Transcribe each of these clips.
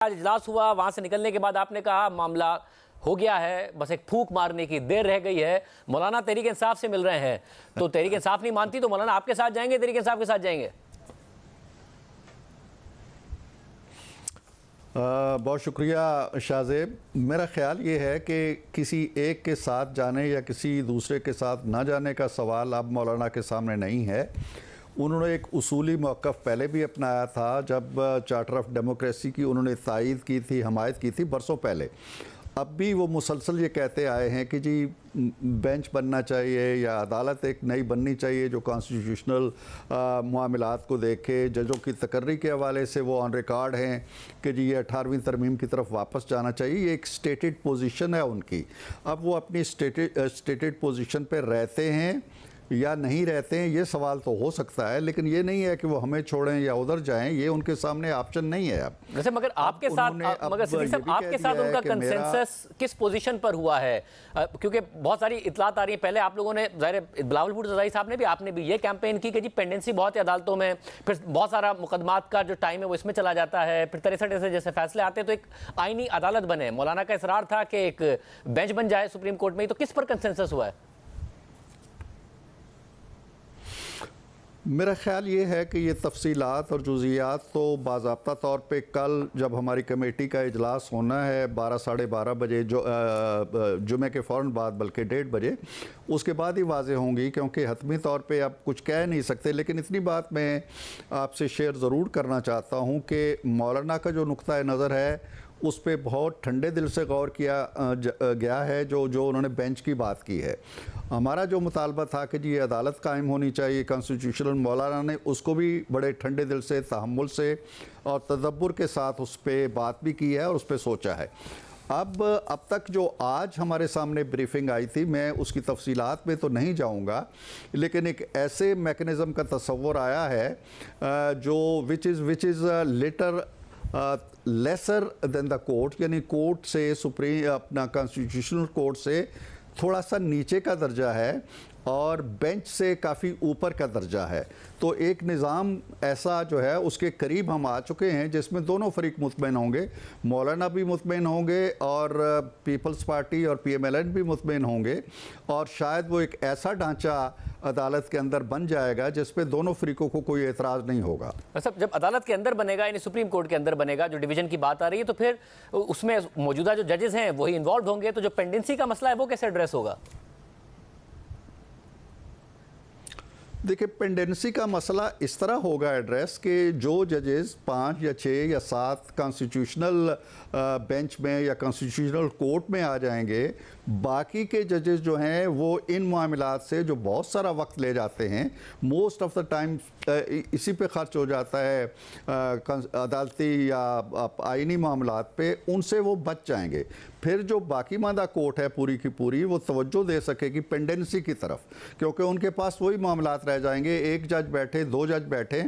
आज इजलास हुआ, वहां से निकलने के बाद आपने कहा मामला हो गया है, बस एक फूंक मारने की देर रह गई है। मौलाना तहरीक इंसाफ से मिल रहे हैं, तो तहरीक इंसाफ नहीं मानती तो मौलाना आपके साथ जाएंगे, तहरीक इंसाफ के साथ जाएंगे? बहुत शुक्रिया शाहजेब। मेरा ख्याल ये है कि किसी एक के साथ जाने या किसी दूसरे के साथ ना जाने का सवाल अब मौलाना के सामने नहीं है। उन्होंने एक उसूली मौक़िफ़ पहले भी अपनाया था जब चार्टर ऑफ डेमोक्रेसी की उन्होंने तायीद की थी, हमायत की थी बरसों पहले। अब भी वो मुसलसल ये कहते आए हैं कि जी बेंच बनना चाहिए या अदालत एक नई बननी चाहिए जो कॉन्स्टिट्यूशनल मामलात को देखे। जजों की तकर्री के हवाले से वो ऑन रिकॉर्ड हैं कि जी ये 18वीं तरमीम की तरफ वापस जाना चाहिए। ये एक स्टेटेड पोजीशन है उनकी। अब वो अपनी स्टेटेड पोजीशन पर रहते हैं या नहीं रहते हैं, ये सवाल तो हो सकता है, लेकिन ये नहीं है कि वो हमें छोड़ें या उधर जाएं। ये उनके सामने ऑप्शन नहीं है अब। वैसे मगर आपके साथ आपके साथ उनका कंसेंसस किस पोजीशन पर हुआ है? क्योंकि बहुत सारी इतलात आ रही है। पहले आप लोगों ने ज़ाहिर बिलावल भुट्टो ज़रदारी साहब ने भी, आपने भी ये कैंपेन की कि जी पेंडेंसी बहुत है अदालतों में, फिर बहुत सारा मुकदमात का जो टाइम है वो इसमें चला जाता है, फिर 63 ऐसे जैसे फैसले आते हैं तो एक आईनी अदालत बने। मौलाना का इसरार था कि एक बेंच बन जाए सुप्रीम कोर्ट में ही, तो किस पर कंसेंसस हुआ है? मेरा ख़्याल ये है कि ये तफसीलात और जुज़ियात तो बाज़ाब्ता तौर पे कल जब हमारी कमेटी का इजलास होना है 12 साढ़े 12 बजे, जो जुमे के फ़ौरन बाद, बल्कि 1:30 बजे, उसके बाद ही वाज़े होंगी, क्योंकि हतमी तौर पे आप कुछ कह नहीं सकते। लेकिन इतनी बात मैं आपसे शेयर ज़रूर करना चाहता हूँ कि मौलाना का जो नुक्ता नज़र है उस पर बहुत ठंडे दिल से गौर किया गया है। जो उन्होंने बेंच की बात की है, हमारा जो मुतालबा था कि जी ये अदालत कायम होनी चाहिए कॉन्स्टिट्यूशनल, मौलाना ने उसको भी बड़े ठंडे दिल से, तहम्मुल से और तदब्बुर के साथ उस पर बात भी की है और उस पर सोचा है। अब तक जो आज हमारे सामने ब्रीफिंग आई थी, मैं उसकी तफसीलात में तो नहीं जाऊंगा, लेकिन एक ऐसे मैकेनिज़्म का तस्वर आया है जो which is letter lesser than the court, यानी कोर्ट से, सुप्रीम अपना कॉन्स्टिट्यूशनल कोर्ट से थोड़ा सा नीचे का दर्जा है और बेंच से काफ़ी ऊपर का दर्जा है। तो एक निज़ाम ऐसा जो है उसके करीब हम आ चुके हैं जिसमें दोनों फरीक मुतमईन होंगे, मौलाना भी मुतमईन होंगे और पीपल्स पार्टी और PMLN भी मुतमईन होंगे, और शायद वो एक ऐसा ढांचा अदालत के अंदर बन जाएगा जिस पे दोनों फरीकों को कोई एतराज़ नहीं होगा। सब जब अदालत के अंदर बनेगा, यानी सुप्रीम कोर्ट के अंदर बनेगा, जो डिवीजन की बात आ रही है, तो फिर उसमें मौजूदा जो जजेस हैं वही इन्वॉल्व होंगे, तो जो पेंडेंसी का मसला है वो कैसे एड्रेस होगा? देखिए, पेंडेंसी का मसला इस तरह होगा एड्रेस कि जो जजेस 5 या 6 या 7 कॉन्स्टिट्यूशनल बेंच में या कॉन्स्टिट्यूशनल कोर्ट में आ जाएंगे, बाकी के जजेस जो हैं वो इन मामलात से जो बहुत सारा वक्त ले जाते हैं, मोस्ट ऑफ द टाइम इसी पे ख़र्च हो जाता है अदालती या आइनी मामलात पे, उनसे वो बच जाएंगे। फिर जो बाकी मादा कोर्ट है पूरी की पूरी, वो तवज्जो दे सकेगी पेंडेंसी की तरफ, क्योंकि उनके पास वही मामलात रह जाएंगे। एक जज बैठे, 2 जज बैठे,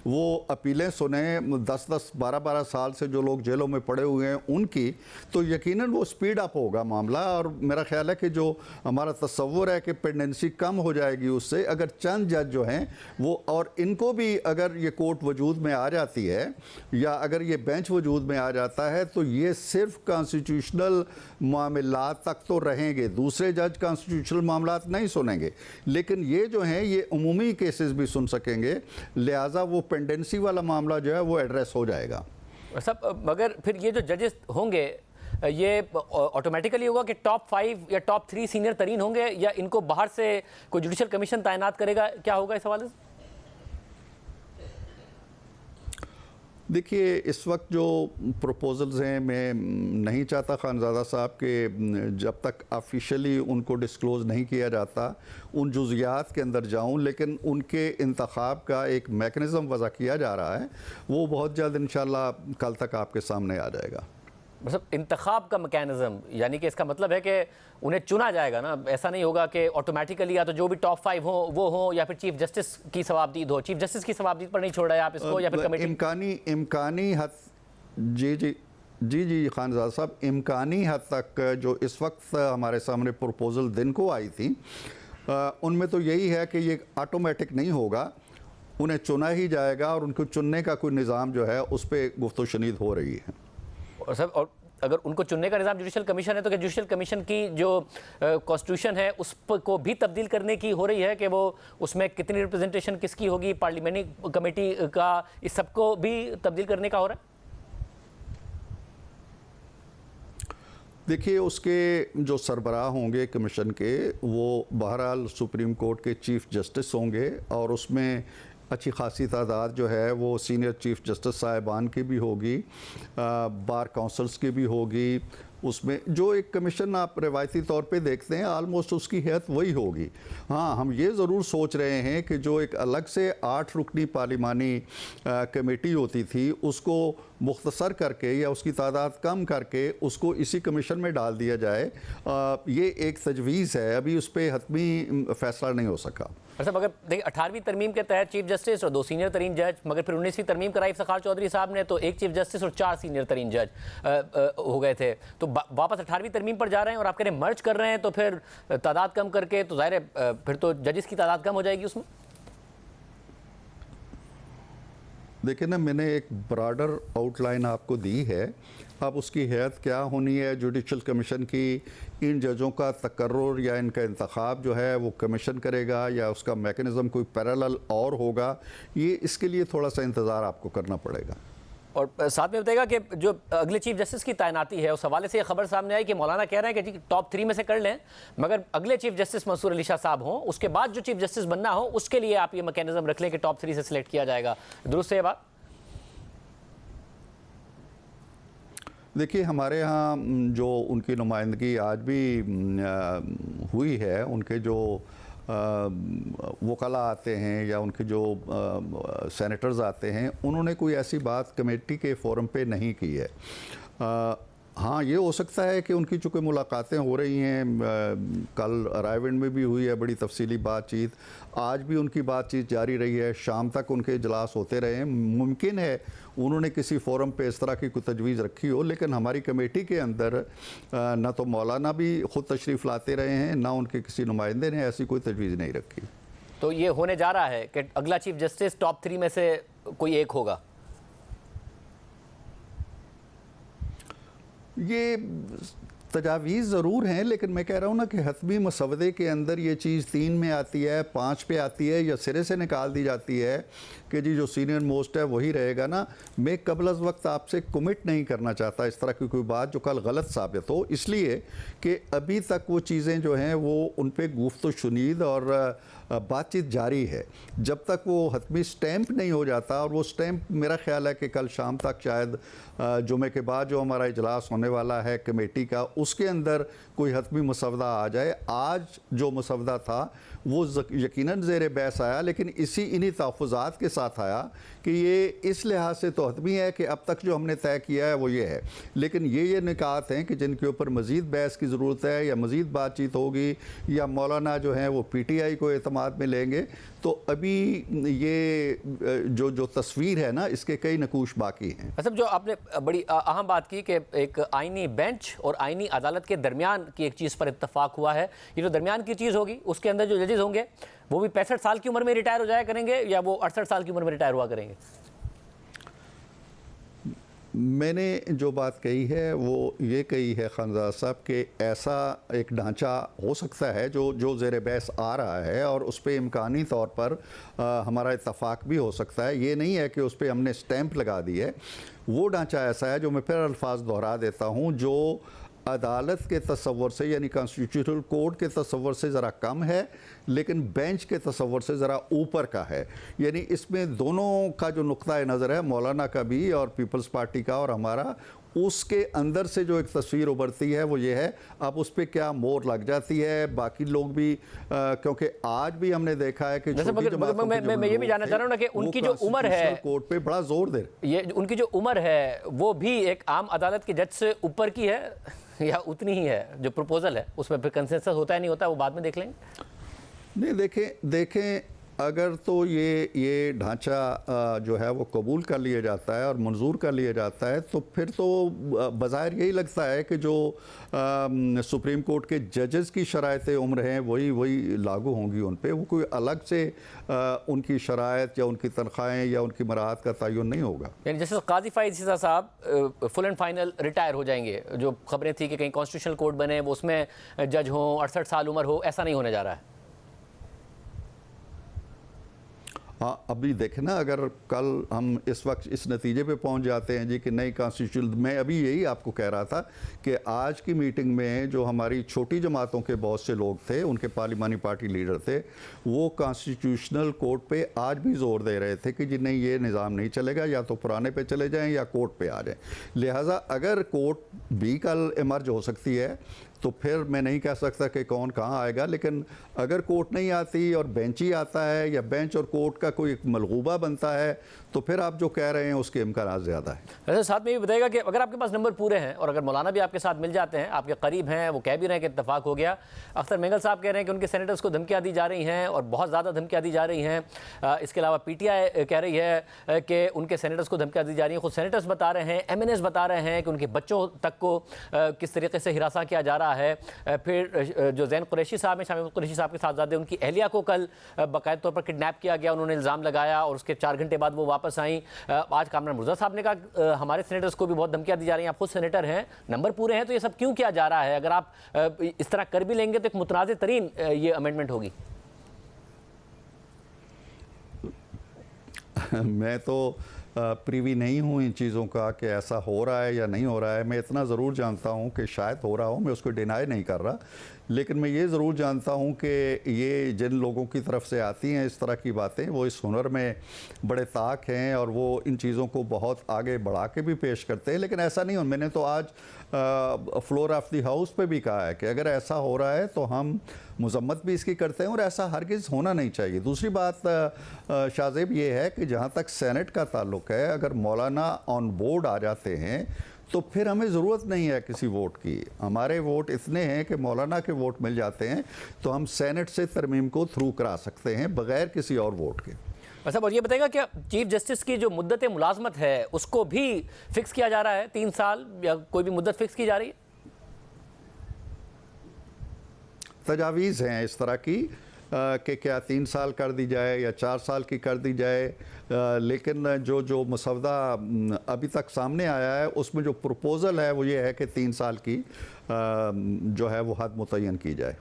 वो अपीलें सुने, 10-10, 12-12 साल से जो लोग जेलों में पड़े हुए हैं उनकी, तो यकीनन वो स्पीड अप होगा मामला। और मेरा ख्याल है कि जो हमारा तस्वुर है कि पेंडेंसी कम हो जाएगी उससे, अगर चंद जज जो हैं वो, और इनको भी अगर ये कोर्ट वजूद में आ जाती है या अगर ये बेंच वजूद में आ जाता है, तो ये सिर्फ कॉन्स्टिट्यूशनल मामलात तक तो रहेंगे, दूसरे जज कॉन्स्टिट्यूशनल मामलात नहीं सुनेंगे, लेकिन ये जो हैं ये उमूमी केसेस भी सुन सकेंगे, लिहाजा वो पेंडेंसी वाला मामला जो है वो एड्रेस हो जाएगा। सब मगर फिर ये जो जजेस होंगे ये ऑटोमेटिकली होगा कि टॉप 5 या टॉप 3 सीनियर तरीन होंगे, या इनको बाहर से कोई जुडिशल कमीशन तैनात करेगा? क्या होगा इस हवाले से? देखिए, इस वक्त जो प्रपोजल्स हैं, मैं नहीं चाहता खानज़ादा साहब के जब तक ऑफिशियली उनको डिस्क्लोज़ नहीं किया जाता उन जुज़ियात के अंदर जाऊं, लेकिन उनके इंतखाब का एक मैकेनिज़्म वज़ा किया जा रहा है, वो बहुत जल्द इंशाल्लाह कल तक आपके सामने आ जाएगा। मतलब इंतखाब का मैकेनिज्म, यानी कि इसका मतलब है कि उन्हें चुना जाएगा ना, ऐसा नहीं होगा कि ऑटोमेटिकली या तो जो भी टॉप 5 हो वो हो, या फिर चीफ जस्टिस की सवाबदीद हो। चीफ जस्टिस की सवाबदीद पर नहीं छोड़ रहे आप इसको, या फिर कमेटी? इम्कानी हद, जी खानज़ादा साहब, इम्कानी हद तक जो इस वक्त हमारे सामने प्रपोजल दिन को आई थी, उनमें तो यही है कि ये ऑटोमेटिक नहीं होगा, उन्हें चुना ही जाएगा और उनको चुनने का कोई निज़ाम जो है उस पर गुफ्तो शनीद हो रही है। और सब, और अगर उनको चुनने का निज़ाम जुडिशल कमीशन है तो क्या जुडिशल कमीशन की जो कॉन्स्टिट्यूशन है उस को भी तब्दील करने की हो रही है कि वो उसमें कितनी रिप्रेजेंटेशन किसकी होगी, पार्लियामेंट्री कमेटी का, इस सबको भी तब्दील करने का हो रहा है? देखिए, उसके जो सरबराह होंगे कमीशन के, वो बहरहाल सुप्रीम कोर्ट के चीफ जस्टिस होंगे और उसमें अच्छी खासी तादाद जो है वो सीनियर चीफ जस्टिस साहिबान की भी होगी, बार काउंसिल्स की भी होगी। उसमें जो एक कमीशन आप रिवायती तौर पे देखते हैं आलमोस्ट उसकी हैत वही होगी। हाँ, हम ये ज़रूर सोच रहे हैं कि जो एक अलग से 8 रुकनी पार्लिमानी कमेटी होती थी उसको मुख्तसर करके या उसकी तादाद कम करके उसको इसी कमीशन में डाल दिया जाए। ये एक तजवीज़ है, अभी उस पर हतमी फ़ैसला नहीं हो सका। अच्छा, मगर देखिए 18वीं तरमीम के तहत चीफ जस्टिस और 2 सीनियर तरीन जज, मगर फिर 19वीं तरमीम कराई इफ्तिखार चौधरी साहब ने तो 1 चीफ जस्टिस और 4 सीनियर तरीन जज हो गए थे। तो वापस 18वीं तरमीम पर जा रहे हैं और आप कह रहे हैं मर्ज कर रहे हैं, तो फिर तादाद कम करके तो ज़ाहिर है फिर तो जजेस की तादाद कम हो जाएगी उसमें। देखिए ना, मैंने एक ब्रॉडर आउटलाइन आपको दी है। अब उसकी हैत क्या होनी है, जुडिशल कमीशन की, इन जजों का तकर्रुर या इनका इंतखाब जो है वो कमीशन करेगा या उसका मैकेनिज़्म कोई पैरेलल और होगा, ये इसके लिए थोड़ा सा इंतज़ार आपको करना पड़ेगा। और साथ में बताएगा कि जो अगले चीफ जस्टिस की तैनाती है उस हवाले से ये खबर सामने आई कि मौलाना कह रहे हैं कि जी टॉप 3 में से कर लें, मगर अगले चीफ जस्टिस मंसूर अली शाह साहब हों, उसके बाद जो चीफ जस्टिस बनना हो उसके लिए आप ये मैकेनिज्म रख लें कि टॉप 3 से सिलेक्ट किया जाएगा। दुरुस्त है ये बात? देखिए, हमारे यहाँ जो उनकी नुमाइंदगी आज भी हुई है, उनके जो वकला आते हैं या उनके जो सेनेटर्स आते हैं, उन्होंने कोई ऐसी बात कमेटी के फोरम पे नहीं की है। हाँ, ये हो सकता है कि उनकी चूँकि मुलाकातें हो रही हैं, कल रायविंड में भी हुई है बड़ी तफसीली बातचीत, आज भी उनकी बातचीत जारी रही है, शाम तक उनके इजलास होते रहे हैं। मुमकिन है उन्होंने किसी फोरम पे इस तरह की कोई तजवीज़ रखी हो, लेकिन हमारी कमेटी के अंदर न तो मौलाना भी ख़ुद तशरीफ़ लाते रहे हैं, ना उनके किसी नुमाइंदे ने ऐसी कोई तजवीज़ नहीं रखी। तो ये होने जा रहा है कि अगला चीफ जस्टिस टॉप 3 में से कोई एक होगा? ये तजावीज़ ज़रूर हैं, लेकिन मैं कह रहा हूँ ना कि हतमी मसवदे के अंदर ये चीज़ 3 में आती है, 5 पे आती है, या सिरे से निकाल दी जाती है कि जी जो सीनियर मोस्ट है वही रहेगा ना। मैं कबल अज़ वक्त आपसे कमिट नहीं करना चाहता इस तरह की कोई बात जो कल गलत साबित हो, इसलिए कि अभी तक वो चीज़ें जो हैं वो उन पर गुफ्त शुनीद और बातचीत जारी है। जब तक वो हतमी स्टैंप नहीं हो जाता, और वो स्टैंप मेरा ख्याल है कि कल शाम तक शायद जुमे के बाद जो हमारा इजलास होने वाला है कमेटी का, उसके अंदर कोई हतमी मसवदा आ जाए। आज जो मसवदा था वो यकीनन ज़ेर बहस आया, लेकिन इन्हीं तहफ़्फ़ुज़ात के साथ आया कि ये इस लिहाज से तो हतमी है कि अब तक जो हमने तय किया है वो ये है, लेकिन ये निकात हैं कि जिनके ऊपर मज़ीद बहस की ज़रूरत है या मज़ीद बातचीत होगी, या मौलाना जो हैं वो PTI को एतमाद में लेंगे। तो अभी ये जो तस्वीर है ना, इसके कई नकूश बाकी हैं। मतलब जो आपने बड़ी अहम बात की कि एक आईनी बेंच और आईनी अदालत के दरमियान की एक चीज़ पर इत्तफाक हुआ है। ये जो दरमियान की चीज़ होगी उसके अंदर जो जजेस होंगे वो भी 65 साल की उम्र में रिटायर हो जाया करेंगे या वो 68 साल की उम्र में रिटायर हुआ करेंगे? मैंने जो बात कही है वो ये कही है खानज़ाद साहब कि ऐसा एक ढांचा हो सकता है जो ज़ेर बहस आ रहा है, और उस पर इम्कानी तौर पर हमारा इत्तफाक भी हो सकता है। ये नहीं है कि उस पर हमने स्टैंप लगा दी है। वो ढांचा ऐसा है, जो मैं फिर अल्फाज दोहरा देता हूँ, जो अदालत के तसव्वुर से यानी कॉन्स्टिट्यूशनल कोर्ट के तसव्वुर से ज़रा कम है, लेकिन बेंच के तसव्वुर से ज़रा ऊपर का है। यानी इसमें दोनों का जो नुक्ता नज़र है, मौलाना का भी और पीपल्स पार्टी का और हमारा, उसके अंदर से जो एक तस्वीर उभरती है वो ये है। अब उस पर क्या मोहर लग जाती है, बाकी लोग भी क्योंकि आज भी हमने देखा है कि मैं ये भी जानना चाह रहा हूँ ना कि उनकी जो उम्र है, कोर्ट पे बड़ा जोर दे, ये उनकी जो उम्र है वो भी एक आम अदालत के जज से ऊपर की है या उतनी ही है? जो प्रपोजल है उसमें फिर कंसेंसस होता है नहीं होता, वो बाद में देख लेंगे। नहीं, देखें अगर तो ये ढांचा जो है वो कबूल कर लिया जाता है और मंजूर कर लिया जाता है, तो फिर तो बज़ाहिर यही लगता है कि जो सुप्रीम कोर्ट के जजेस की शराइत उम्र हैं वही लागू होंगी उन पे। वो कोई अलग से उनकी शराइत या उनकी तनख्वाहें या उनकी मराहत का तयन नहीं होगा। यानी जैसे काजी फ़ाइज़ ईसा साहब फुल एंड फाइनल रिटायर हो जाएंगे, जो खबरें थी कि कहीं कॉन्स्टिट्यूशनल कोर्ट बने वो उसमें जज हों, 68 साल उम्र हो, ऐसा नहीं होने जा रहा है। हाँ, अभी देखें ना, अगर कल हम इस वक्त इस नतीजे पे पहुंच जाते हैं जी कि नई कॉन्स्टिट्यूशन, मैं अभी यही आपको कह रहा था कि आज की मीटिंग में जो हमारी छोटी जमातों के बहुत से लोग थे, उनके पार्लिमानी पार्टी लीडर थे, वो कॉन्स्टिट्यूशनल कोर्ट पे आज भी जोर दे रहे थे कि जी नहीं, ये निज़ाम नहीं चलेगा, या तो पुराने पे चले जाएं या कोर्ट पे आ जाएं। लिहाजा अगर कोर्ट भी कल इमर्ज हो सकती है तो फिर मैं नहीं कह सकता कि कौन कहाँ आएगा, लेकिन अगर कोर्ट नहीं आती और बेंच ही आता है या बेंच और कोर्ट का कोई मलगूबा बनता है, तो फिर आप जो कह रहे हैं उसके इम्कान ज़्यादा है। वैसे साथ में ये बताएगा कि अगर आपके पास नंबर पूरे हैं और अगर मौलाना भी आपके साथ मिल जाते हैं, आपके करीब हैं, वो कह भी रहे हैं कि इत्तेफाक हो गया, अख्तर मेंगल साहब कह रहे हैं कि उनके सेनेटर्स को धमकियाँ दी जा रही हैं और बहुत ज़्यादा धमकियाँ दी जा रही हैं। इसके अलावा PTI कह रही है कि उनके सेनेटर्स को धमकियाँ दी जा रही हैं। खुद सेनेटर्स बता रहे हैं, MNAs बता रहे हैं कि उनके बच्चों तक को किस तरीके से हिरासा किया जा रहा है। फिर जो ज़ैन कुरैशी साहब हैं, शामिम कुरैशी साहब के साहबजादे, उनकी अहलिया को कल बाकायदा तौर पर किडनैप किया गया, उन्होंने इल्ज़ाम लगाया और उसके 4 घंटे बाद वो वापस आई। आज कामरान मुर्तज़ा साहब ने कहा हमारे सेनेटर्स को भी बहुत धमकियाँ दी जा रही हैं, आप खुद सेनेटर हैं, नंबर पूरे हैं, तो ये सब क्यों किया जा रहा है? अगर आप इस तरह कर भी लेंगे तो एक मुतनाज़ तरीन ये अमेंडमेंट होगी। मैं तो प्रीवी नहीं हूँ इन चीज़ों का कि ऐसा हो रहा है या नहीं हो रहा है। मैं इतना ज़रूर जानता हूँ कि शायद हो रहा हो, मैं उसको डिनाई नहीं कर रहा, लेकिन मैं ये ज़रूर जानता हूँ कि ये जिन लोगों की तरफ से आती हैं इस तरह की बातें, वो इस हुनर में बड़े ताक हैं और वो इन चीज़ों को बहुत आगे बढ़ा के भी पेश करते हैं। लेकिन ऐसा नहीं हो, मैंने तो आज फ्लोर ऑफ द हाउस पे भी कहा है कि अगर ऐसा हो रहा है तो हम मजम्मत भी इसकी करते हैं और ऐसा हरगिज़ होना नहीं चाहिए। दूसरी बात शाहजेब ये है कि जहाँ तक सेनेट का ताल्लुक है, अगर मौलाना ऑन बोर्ड आ जाते हैं तो फिर हमें ज़रूरत नहीं है किसी वोट की। हमारे वोट इतने हैं कि मौलाना के वोट मिल जाते हैं तो हम सेनेट से तरमीम को थ्रू करा सकते हैं बग़ैर किसी और वोट के। अच्छा, और ये बताएगा क्या चीफ जस्टिस की जो मुद्दत मुलाजमत है उसको भी फिक्स किया जा रहा है, 3 साल या कोई भी मुद्दत फिक्स की जा रही है? तजावीज़ हैं इस तरह की कि क्या 3 साल कर दी जाए या 4 साल की कर दी जाए, लेकिन जो मसवदा अभी तक सामने आया है उसमें जो प्रपोज़ल है वो ये है कि 3 साल की जो है वो हद मुतय्यन की जाए।